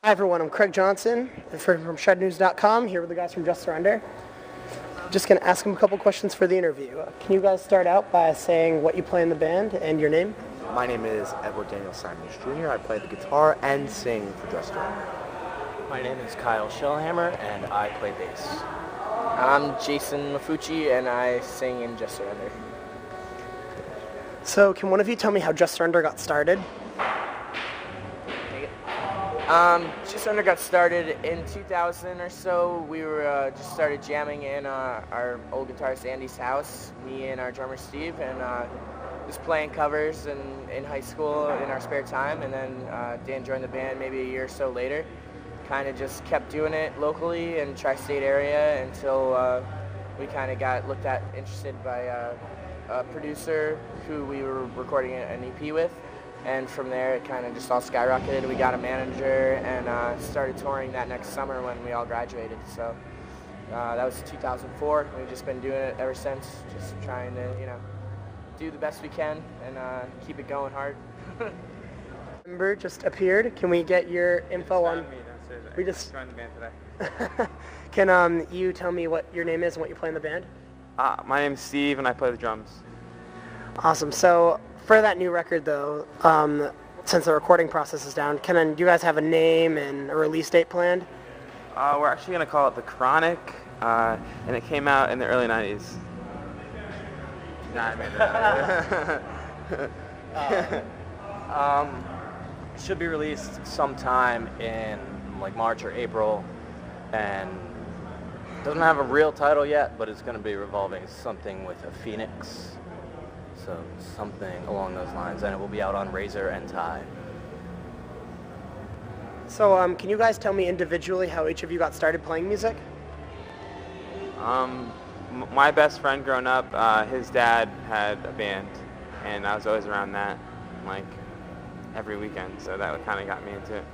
Hi everyone, I'm Craig Johnson from ShredNews.com, here with the guys from Just Surrender. Just going to ask them a couple questions for the interview. Can you guys start out by saying what you play in the band and your name? My name is Edward Daniel Simons Jr. I play the guitar and sing for Just Surrender. My name is Kyle Shellhammer, and I play bass. I'm Jason Mafucci, and I sing in Just Surrender. So can one of you tell me how Just Surrender got started? Just Surrender got started in 2000 or so. We were just started jamming in our old guitarist Andy's house, me and our drummer Steve, and just playing covers in high school in our spare time. And then Dan joined the band maybe a year or so later. Kind of just kept doing it locally in tri-state area until we kind of got interested by a producer who we were recording an EP with. And from there, it kind of just all skyrocketed. We got a manager and started touring that next summer when we all graduated. So that was 2004. We've just been doing it ever since, just trying to, do the best we can and keep it going hard. Member just appeared. Can we get your info on? We just joined the band today. Can you tell me what your name is and what you play in the band? My name's Steve, and I play the drums. Awesome. So for that new record, though, since the recording process is down, do you guys have a name and a release date planned? We're actually going to call it The Chronic, and it came out in the early 90s. Nah, I made that. Should be released sometime in like March or April, and doesn't have a real title yet, but it's going to be revolving something with a phoenix. So something along those lines, and it will be out on Razor and Tie. So can you guys tell me individually how each of you got started playing music? My best friend growing up, his dad had a band, and I was always around that, like, every weekend, so that kind of got me into it.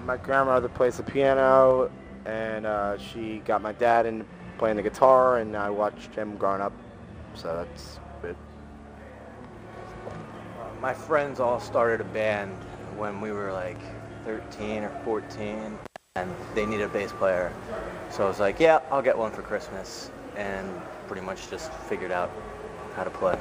My grandmother plays the piano, and she got my dad into playing the guitar, and I watched him growing up, so that's good. My friends all started a band when we were like 13 or 14, and they needed a bass player. So I was like, yeah, I'll get one for Christmas, and pretty much just figured out how to play.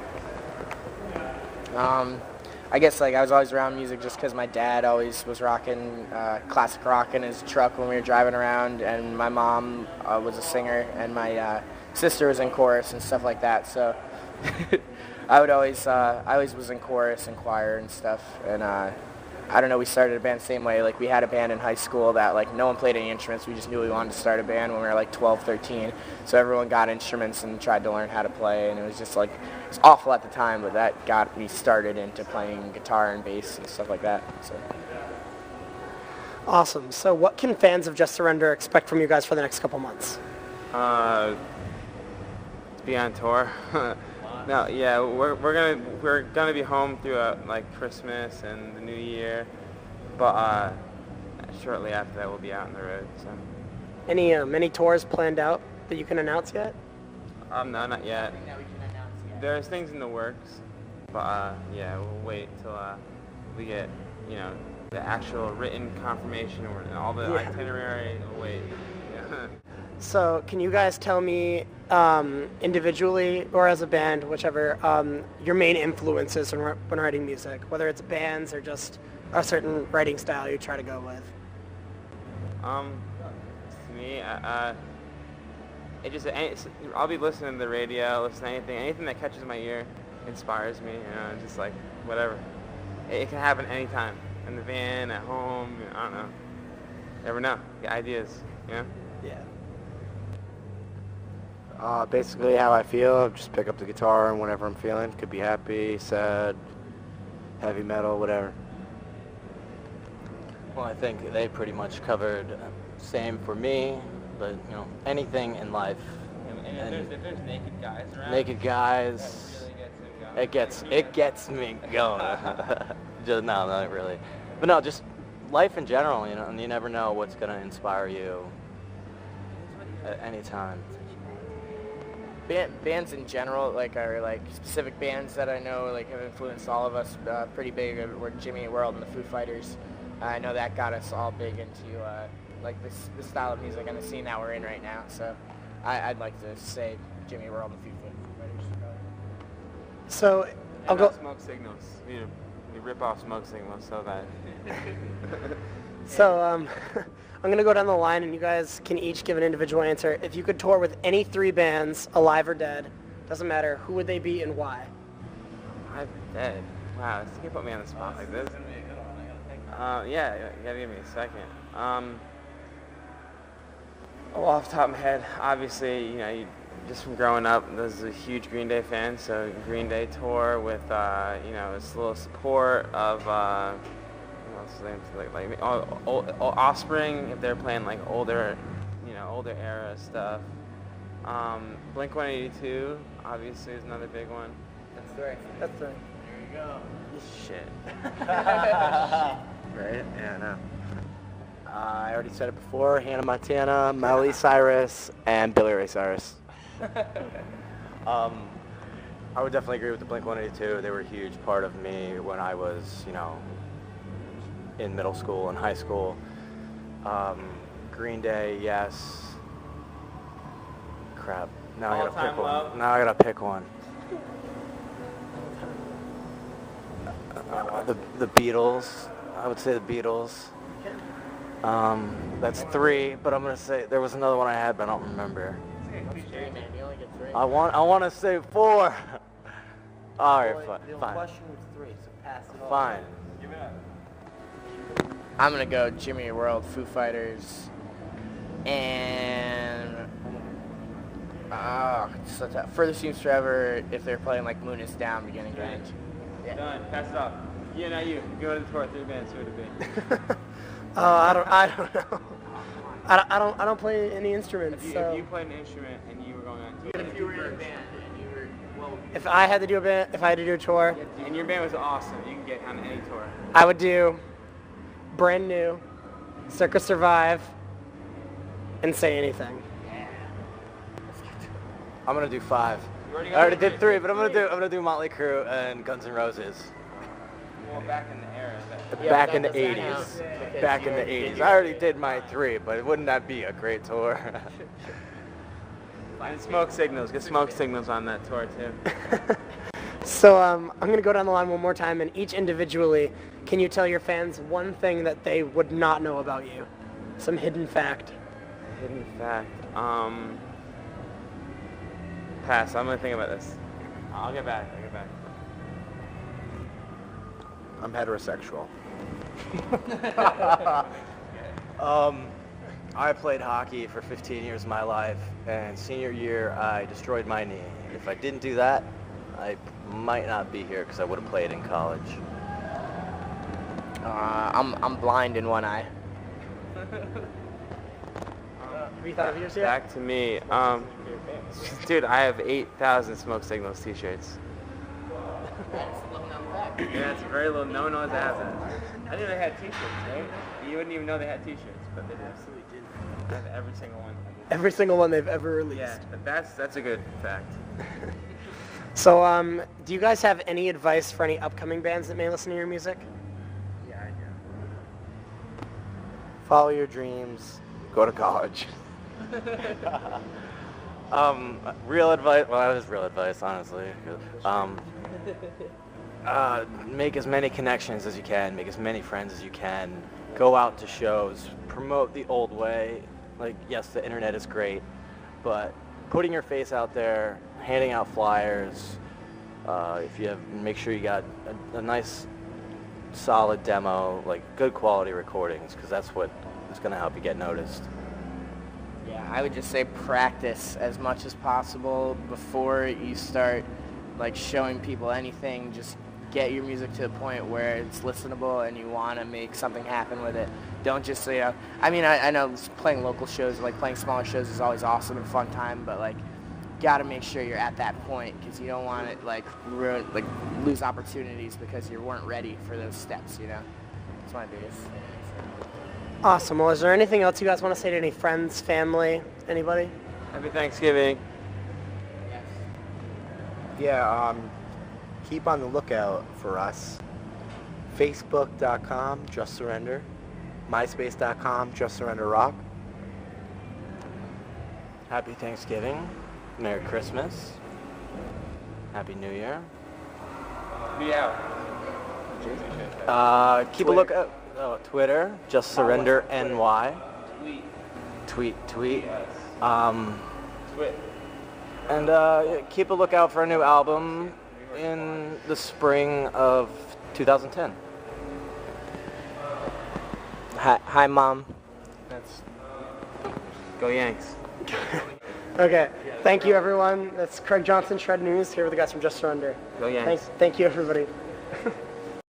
I guess I was always around music just because my dad always was rocking classic rock in his truck when we were driving around, and my mom was a singer, and my sister was in chorus and stuff like that. So I always was in chorus and choir and stuff. And I don't know, we started a band the same way. Like, we had a band in high school that no one played any instruments. We just knew we wanted to start a band when we were like 12, 13. So everyone got instruments and tried to learn how to play, and it was just it's awful at the time, but that got me started into playing guitar and bass and stuff like that. So. Awesome. So what can fans of Just Surrender expect from you guys for the next couple months? To be on tour. No, yeah, we're gonna be home throughout like Christmas and the New Year, but shortly after that we'll be out on the road. So. Any tours planned out that you can announce yet? No, not yet. There's things in the works, but yeah, we'll wait till we get the actual written confirmation or all the itinerary. We'll wait. Yeah. So can you guys tell me individually or as a band, whichever, your main influences when writing music, whether it's bands or just a certain writing style you try to go with? To me, I'll be listening to the radio, listening to anything that catches my ear, inspires me, just like whatever. It can happen anytime, in the van, at home, I don't know. Never know. Get ideas, Yeah. Basically how I feel, just pick up the guitar and whatever I'm feeling. Could be happy, sad, heavy metal, whatever. Well, I think they pretty much covered same for me, but anything in life. And if there's naked guys around. Naked guys. Really It gets me going. No, not really. But no, just life in general, and you never know what's gonna inspire you at any time. bands in general, like, are like specific bands that I know like have influenced all of us pretty big. Were Jimmy Eat World and the Foo Fighters. I know that got us all big into like this style of music and the scene that we're in right now. So I'd like to say Jimmy Eat World and the Foo Fighters. So I'll And go. not Smoke Signals. You rip off Smoke Signals so that. So I'm gonna go down the line, and you guys can each give an individual answer. If you could tour with any 3 bands, alive or dead, doesn't matter, who would they be and why? I'm dead. Wow, you put me on the spot like this. Yeah, you gotta give me a second. Well, off the top of my head, obviously, just from growing up, I was a huge Green Day fan, so Green Day tour with, this little support of, Offspring, if they're playing like older era stuff. Blink-182, obviously, is another big one. That's right. That's the. Shit. Right? Yeah, I know. I already said it before. Hannah Montana, Miley Cyrus, and Billy Ray Cyrus. I would definitely agree with the Blink-182. They were a huge part of me when I was, in middle school and high school. Green Day, yes. Crap. Now I gotta pick one. Now I gotta pick one. The Beatles. I would say the Beatles. That's 3, but I'm gonna say there was another one I had, but I don't remember. I want to say 4. All right, fine. question was 3, so pass it on. Fine. I'm gonna go Jimmy Eat World, Foo Fighters, and Further Seems Forever if they're playing like Moon Is Down, Beginning to End. Yeah. Done. Pass it off. You, not you. Go to the tour. 3 bands. Who would it be? I don't know. I don't play any instruments. If So you played an instrument and you were going on tour, If you were in a band and you were, well, if I had to do a tour, and your band was awesome, you can get on any tour. I would do Brand New, Circus Survive, and Say Anything. I'm gonna do 5. You already I got already three. did 3, but I'm gonna do Motley Crue and Guns N' Roses. Well, back in the era. Back in the that doesn't 80s. count, because Back in you the already 80s. did I already did my 3, but wouldn't that be a great tour? And Smoke Signals. Get Smoke Signals on that tour too. So I'm going to go down the line one more time, and each individually, can you tell your fans one thing that they would not know about you? Some hidden fact. Hidden fact. Pass. I'm gonna think about this. I'll get back. I'm heterosexual. I played hockey for 15 years of my life, and senior year I destroyed my knee. If I didn't do that, I might not be here because I would have played in college. I'm blind in one eye. Have you thought of yours yet? Back to me. Dude, I have 8,000 Smoke Signals t-shirts. Yeah, that's very little. No one knows that has that. I didn't know they had t-shirts, right? You wouldn't even know they had t-shirts, but they absolutely did. I have every single one. Every single one they've ever released. Yeah, that's a good fact. So do you guys have any advice for any upcoming bands that may listen to your music? Yeah, I do. Follow your dreams. Go to college. Real advice. Well, that is real advice, honestly. Make as many connections as you can. Make as many friends as you can. Go out to shows. Promote the old way. Like, yes, the internet is great, but putting your face out there, handing out flyers. If you have, make sure you got a nice, solid demo, like good quality recordings, because that's what is going to help you get noticed. Yeah, I would just say practice as much as possible before you start like showing people anything. Just get your music to the point where it's listenable and you want to make something happen with it. Don't just say, I mean, I know playing local shows, like playing smaller shows is always awesome and fun time, but like, got to make sure you're at that point because you don't want it like ruin, like lose opportunities because you weren't ready for those steps, you know? That's my biggest. Awesome. Well, is there anything else you guys want to say to any friends, family, anybody? Happy Thanksgiving. Yes. Yeah, keep on the lookout for us. Facebook.com, Just Surrender. MySpace.com, Just Surrender Rock. Happy Thanksgiving. Merry Christmas. Happy New Year. Keep a look at Twitter, Just Surrender NY. Tweet. And keep a lookout for a new album in the spring of 2010. Hi, Mom. Go Yanks. Okay. Thank you, everyone. That's Craig Johnson, Shred News, here with the guys from Just Surrender. Go Yanks. Thank you, everybody.